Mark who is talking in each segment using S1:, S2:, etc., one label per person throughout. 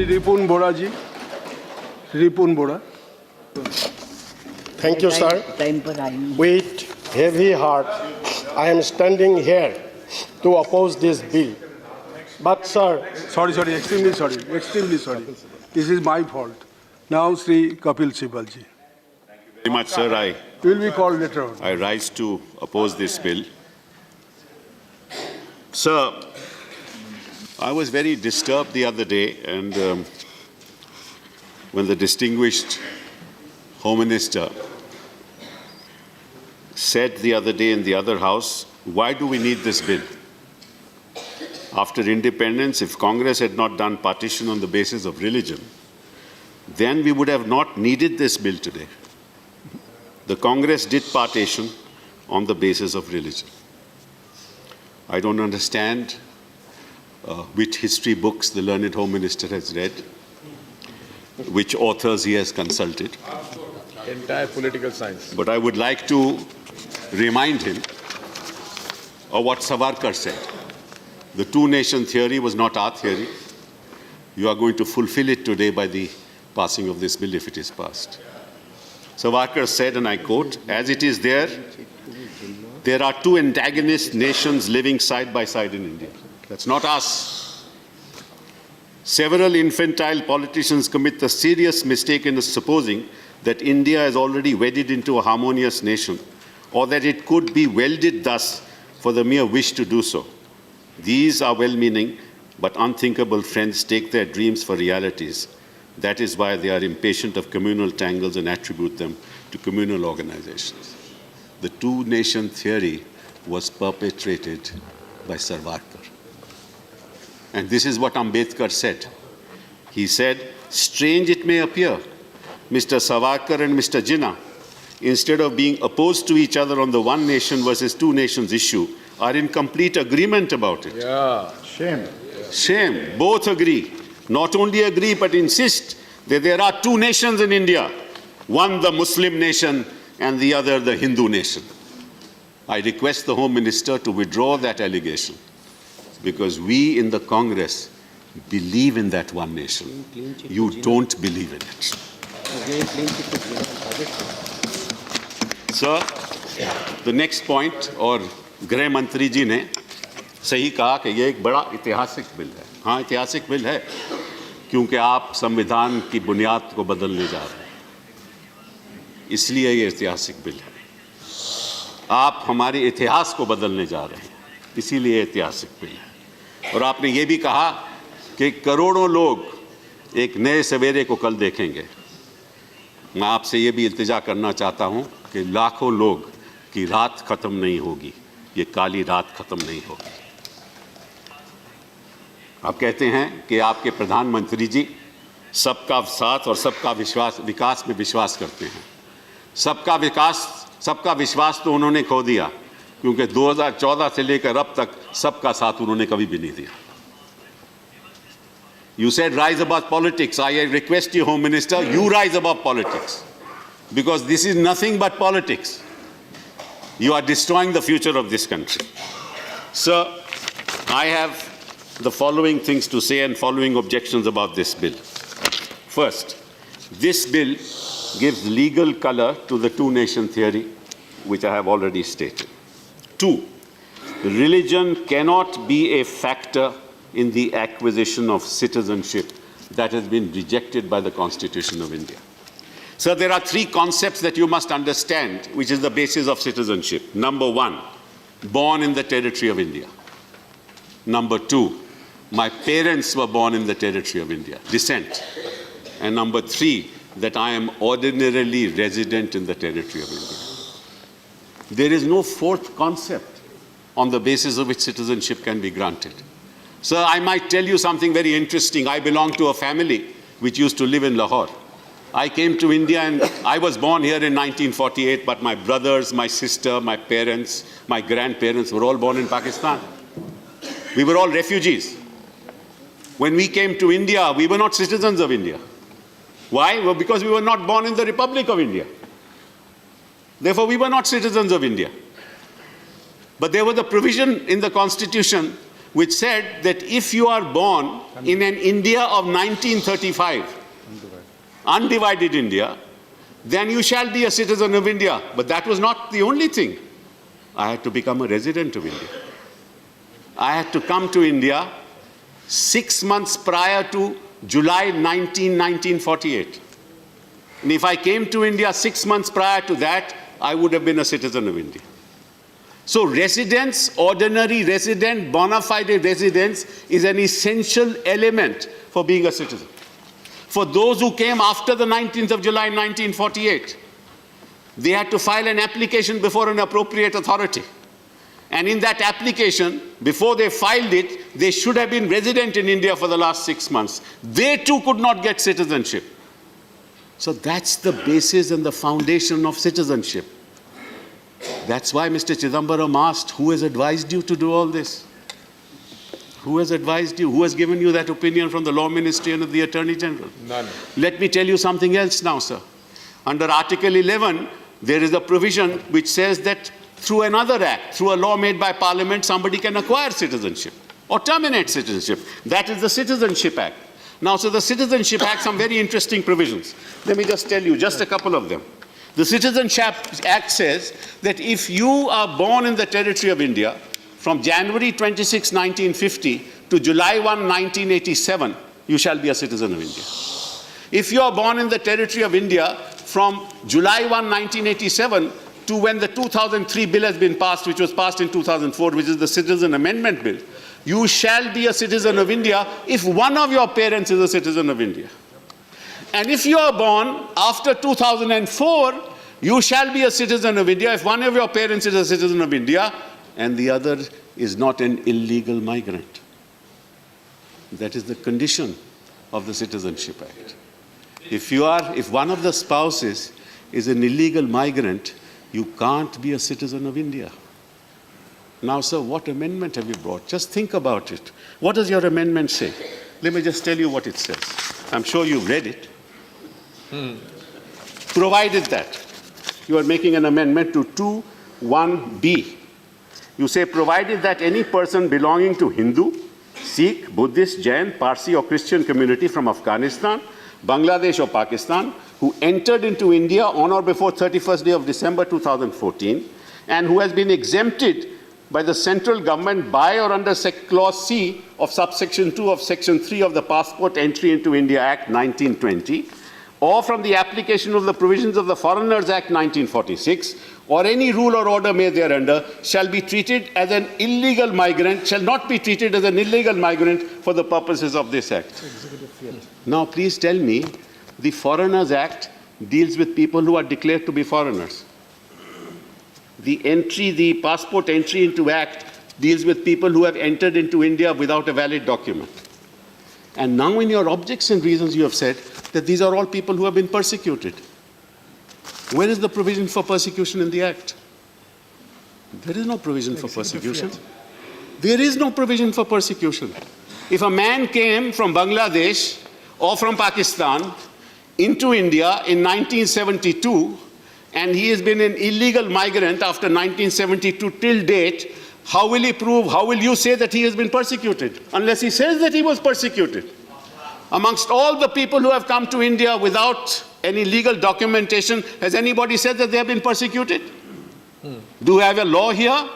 S1: Sri Ripun Bora ji. Ripun Bora.
S2: Thank you, sir. With heavy heart, I am standing here to oppose this bill. But, sir,
S1: Sorry, extremely sorry. This is my fault. Now, Sri Kapil Sibal ji.
S3: Very much, sir.
S1: You will be called later on.
S3: I rise to oppose this bill. Sir, I was very disturbed the other day, and when the distinguished Home Minister said the other day in the other house, why do we need this bill? After independence, if Congress had not done partition on the basis of religion, then we would have not needed this bill today. The Congress did partition on the basis of religion. I don't understand which history books the learned Home Minister has read, which authors he has consulted.
S4: Entire political science.
S3: But I would like to remind him of what Savarkar said. The two-nation theory was not our theory. You are going to fulfill it today by the passing of this bill if it is passed. Savarkar said, and I quote, as it is there are two antagonist nations living side by side in India. That's not us. Several infantile politicians commit the serious mistake in supposing that India is already wedded into a harmonious nation, or that it could be welded thus for the mere wish to do so. These are well-meaning but unthinkable friends take their dreams for realities. That is why they are impatient of communal tangles and attribute them to communal organizations. The two-nation theory was perpetrated by Savarkar. And this is what Ambedkar said. He said, strange it may appear, Mr. Savarkar and Mr. Jinnah, instead of being opposed to each other on the one nation versus two nations issue, are in complete agreement about it.
S4: Yeah, shame.
S3: Shame. Both agree. Not only agree, but insist that there are two nations in India. One the Muslim nation and the other the Hindu nation. I request the Home Minister to withdraw that allegation, because we in the Congress believe in that one nation. You don't believe in it. Sir, the next point, और गृह मंत्री जी ने सही कहा कि ये एक बड़ा ऐतिहासिक बिल है. हाँ, ऐतिहासिक बिल है, क्योंकि आप संविधान की बुनियाद को बदलने जा रहे हैं. इसलिए ये ऐतिहासिक बिल है. आप हमारे इतिहास को बदलने जा रहे हैं, इसीलिए ऐतिहासिक बिल है. और आपने ये भी कहा कि करोड़ों लोग एक नए सवेरे को कल देखेंगे. मैं आपसे ये भी इल्तिजा करना चाहता हूँ कि लाखों लोग की रात खत्म नहीं होगी, ये काली रात खत्म नहीं होगी. आप कहते हैं कि आपके प्रधानमंत्री जी सबका साथ और सबका विकास में विश्वास करते हैं. सबका विश्वास तो उन्होंने खो दिया, क्योंकि 2014 से लेकर अब तक सबका साथ उन्होंने कभी भी नहीं दिया. You said rise above politics. I request you, Home Minister, you rise above politics, because this is nothing but politics. You are destroying the future of this country. Sir, I have the following things to say and following objections about this bill. First, this bill gives legal color to the two-nation theory, which I have already stated. Two, religion cannot be a factor in the acquisition of citizenship that has been rejected by the Constitution of India. So there are three concepts that you must understand, which is the basis of citizenship. Number one, born in the territory of India. Number two, my parents were born in the territory of India, descent. And number three, that I am ordinarily resident in the territory of India. There is no fourth concept on the basis of which citizenship can be granted. Sir, I might tell you something very interesting. I belong to a family which used to live in Lahore. I came to India and I was born here in 1948, but my brothers, my sister, my parents, my grandparents were all born in Pakistan. We were all refugees. When we came to India, we were not citizens of India. Why? Well, because we were not born in the Republic of India. Therefore, we were not citizens of India. But there was a provision in the Constitution which said that if you are born in an India of 1935, undivided India, then you shall be a citizen of India. But that was not the only thing. I had to become a resident of India. I had to come to India 6 months prior to July 1948. And if I came to India 6 months prior to that, I would have been a citizen of India. So residence, ordinary resident, bona fide residence is an essential element for being a citizen. For those who came after the 19th of July 1948, they had to file an application before an appropriate authority. And in that application, before they filed it, they should have been resident in India for the last 6 months. They too could not get citizenship. So that's the basis and the foundation of citizenship. That's why Mr. Chidambaram asked, who has advised you to do all this? Who has advised you? Who has given you that opinion from the Law Ministry and of the Attorney General?
S4: None.
S3: Let me tell you something else now, sir. Under Article 11, there is a provision which says that through another act, through a law made by Parliament, somebody can acquire citizenship or terminate citizenship. That is the Citizenship Act. Now, so the Citizenship Act, some very interesting provisions. Let me just tell you, just a couple of them. The Citizenship Act says that if you are born in the territory of India from January 26, 1950 to July 1, 1987, you shall be a citizen of India. If you are born in the territory of India from July 1, 1987 to when the 2003 bill has been passed, which was passed in 2004, which is the Citizen Amendment Bill, you shall be a citizen of India if one of your parents is a citizen of India. And if you are born after 2004, you shall be a citizen of India if one of your parents is a citizen of India and the other is not an illegal migrant. That is the condition of the Citizenship Act. If one of the spouses is an illegal migrant, you can't be a citizen of India. Now, sir, what amendment have you brought? Just think about it. What does your amendment say? Let me just tell you what it says. I'm sure you've read it. Provided that you are making an amendment to 2(1)(b). You say, provided that any person belonging to Hindu, Sikh, Buddhist, Jain, Parsi or Christian community from Afghanistan, Bangladesh or Pakistan, who entered into India on or before 31st day of December 2014, and who has been exempted by the central government by or under Clause C of subsection 2 of Section 3 of the Passport Entry into India Act 1920, or from the application of the provisions of the Foreigners Act 1946, or any rule or order made thereunder, shall be treated as an illegal migrant, shall not be treated as an illegal migrant for the purposes of this Act. Now, please tell me, the Foreigners Act deals with people who are declared to be foreigners. The Passport Entry into Act deals with people who have entered into India without a valid document. And now in your objects and reasons you have said that these are all people who have been persecuted. Where is the provision for persecution in the Act? There is no provision for persecution. There is no provision for persecution. If a man came from Bangladesh or from Pakistan into India in 1972 and he has been an illegal migrant after 1972 till date, how will he prove, how will you say that he has been persecuted? Unless he says that he was persecuted. Amongst all the people who have come to India without any legal documentation, has anybody said that they have been persecuted? Do we have a law here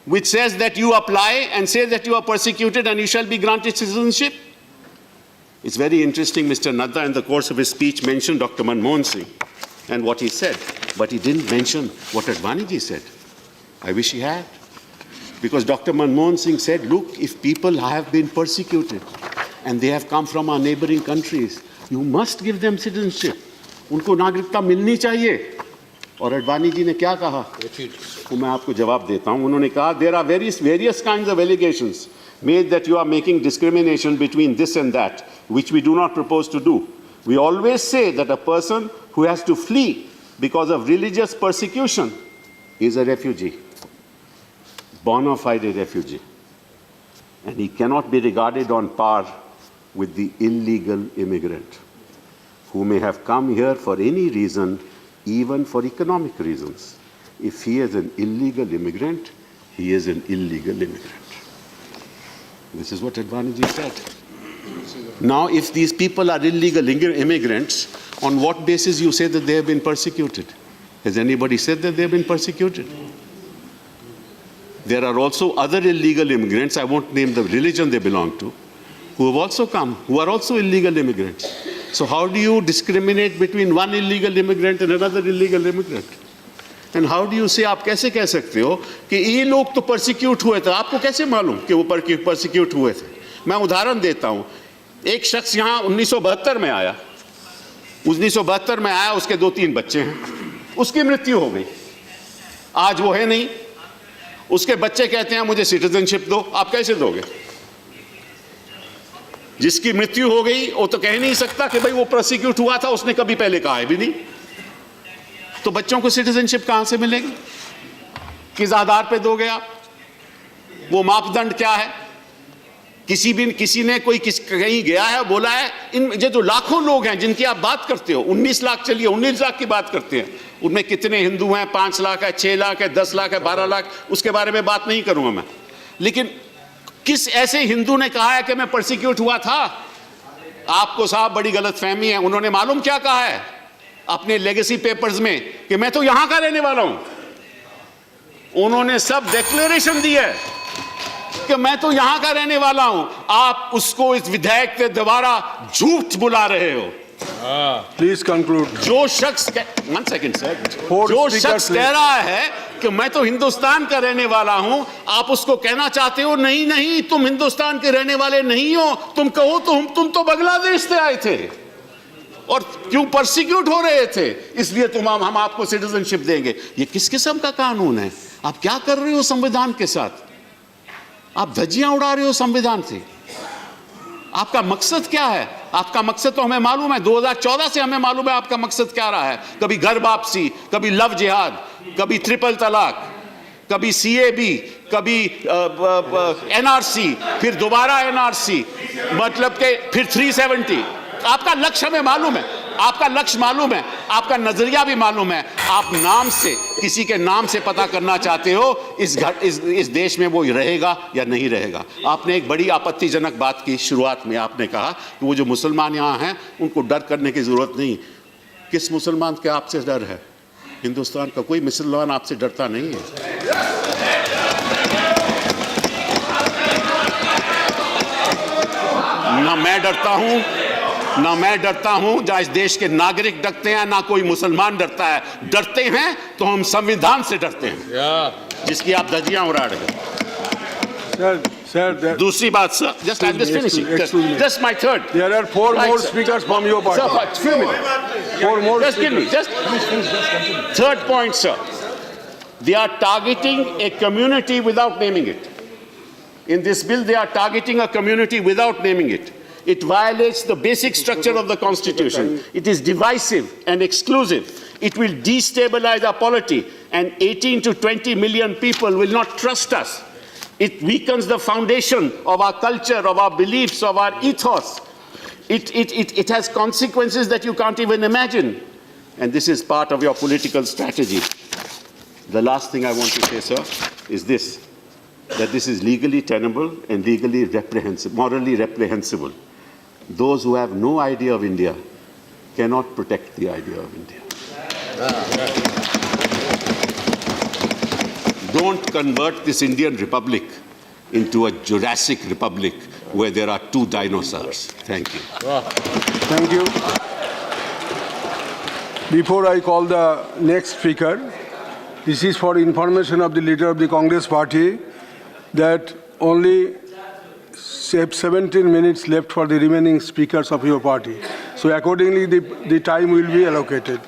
S3: which says that you apply and say that you are persecuted and you shall be granted citizenship? It's very interesting, Mr. Nadda in the course of his speech mentioned Dr. Manmohan Singh and what he said, but he didn't mention what Advaniji said. I wish he had. Because Dr. Manmohan Singh said, look, if people have been persecuted and they have come from our neighboring countries, you must give them citizenship. उनको नागरिकता मिलनी चाहिए. और अडवाणी जी ने क्या कहा? वो मैं आपको जवाब देता हूँ. उन्होंने कहा, there are various kinds of allegations made that you are making discrimination between this and that, which we do not propose to do. We always say that a person who has to flee because of religious persecution is a refugee, bona fide refugee. And he cannot be regarded on par with the illegal immigrant who may have come here for any reason, even for economic reasons. If he is an illegal immigrant, he is an illegal immigrant. This is what Advani said. Now, if these people are illegal immigrants, on what basis you say that they have been persecuted? Has anybody said that they have been persecuted? There are also other illegal immigrants, I won't name the religion they belong to, who have also come, who are also illegal immigrants. So how do you discriminate between one illegal immigrant and another illegal immigrant? And how do you say, आप कैसे कह सकते हो कि ये लोग तो persecute हुए थे, आपको कैसे मालूम कि वो persecute हुए थे? मैं उदाहरण देता हूँ, एक शख्स यहाँ 1972 में आया, 1972 में आया, उसके 2-3 बच्चे हैं, उसकी मृत्यु हो गई, आज वो है नहीं, उसके बच्चे कहते हैं मुझे सिटीजनशिप दो, आप कैसे दोगे? जिसकी मृत्यु हो गई वो तो कह नहीं सकता कि भाई वो प्रोसिक्यूट हुआ था, उसने कभी पहले कहा है भी नहीं, तो बच्चों को सिटीजनशिप कहां से मिलेगी? किस आधार पे दोगे आप? वो मापदंड क्या है? किसी ने कोई कहीं गया है, बोला है, इन जो लाखों लोग हैं जिनकी आप बात करते हो, 19 लाख, चलिए 19 लाख की बात करते हैं, उनमें कितने हिंदू हैं? 5 लाख है, 6 लाख है, 10 लाख है, 12 लाख, उसके बारे में बात नहीं करूंगा मैं, लेकिन किस ऐसे हिंदू ने कहा है कि मैं परसिक्यूट हुआ था? आपको साहब बड़ी गलतफहमी है। उन्होंने मालूम क्या कहा है अपने लेगेसी पेपर्स में कि मैं तो यहां का रहने वाला हूं। उन्होंने सब डिक्लेरेशन दी है कि मैं तो यहां का रहने वाला हूं। आप उसको इस विधेयक के द्वारा झूठ बुला रहे हो।
S1: Please conclude.
S3: जो शख्स वन सेकंड सर, जो शख्स कह रहा है कि मैं तो हिंदुस्तान का रहने वाला हूं, आप उसको कहना चाहते हो नहीं नहीं तुम हिंदुस्तान के रहने वाले नहीं हो, तुम कहो तो तुम तो बांग्लादेश से आए थे और क्यों परसिक्यूट हो रहे थे, इसलिए हम आपको सिटीजनशिप देंगे। ये किस किस्म का कानून है? आप क्या कर रहे हो संविधान के साथ? आप धज्जियां उड़ा रहे हो संविधान से। आपका मकसद क्या है? आपका मकसद तो हमें मालूम है, 2014 से हमें मालूम है आपका मकसद क्या रहा है। कभी घर वापसी, कभी लव जिहाद, कभी ट्रिपल तलाक, कभी सीएबी, कभी एनआरसी, फिर दोबारा एनआरसी, मतलब के फिर 370। आपका लक्ष्य हमें मालूम है, आपका लक्ष्य मालूम है, आपका नजरिया भी मालूम है। आप नाम से, किसी के नाम से पता करना चाहते हो इस देश में वो रहेगा या नहीं रहेगा। आपने एक बड़ी आपत्तिजनक बात की शुरुआत में, आपने कहा कि वो जो मुसलमान यहाँ हैं उनको डर करने की जरूरत नहीं। किस मुसलमान के आपसे डर है? हिंदुस्तान का कोई मुसलमान आपसे डरता नहीं है। ना मैं डरता हूं, ना मैं डरता हूं, जहां इस देश के नागरिक डरते हैं, ना कोई मुसलमान डरता है। डरते हैं तो हम संविधान से डरते हैं, जिसकी आप धज्जियां उड़ा रहे हैं।
S1: Sir,
S3: दूसरी बात sir, just I'm just finishing. Just my third.
S1: There are 4
S3: Right,
S1: more
S3: sir.
S1: speakers from your party.
S3: Sir, few minutes.
S1: 4 more
S3: Just give me,
S1: speakers.
S3: just third point, sir. They are targeting a community without naming it. In this bill, they are targeting a community without naming it. It violates the basic structure of the Constitution. It is divisive and exclusive. It will destabilize our polity, and 18 to 20 million people will not trust us. It weakens the foundation of our culture, of our beliefs, of our ethos. It has consequences that you can't even imagine. And this is part of your political strategy. The last thing I want to say, sir, is this, that this is legally tenable and legally reprehensible, morally reprehensible. Those who have no idea of India cannot protect the idea of India. Don't convert this Indian Republic into a Jurassic Republic where there are 2 dinosaurs. Thank you.
S1: Thank you. Before I call the next speaker, this is for information of the leader of the Congress party that only 17 minutes left for the remaining speakers of your party. So accordingly, the time will be allocated.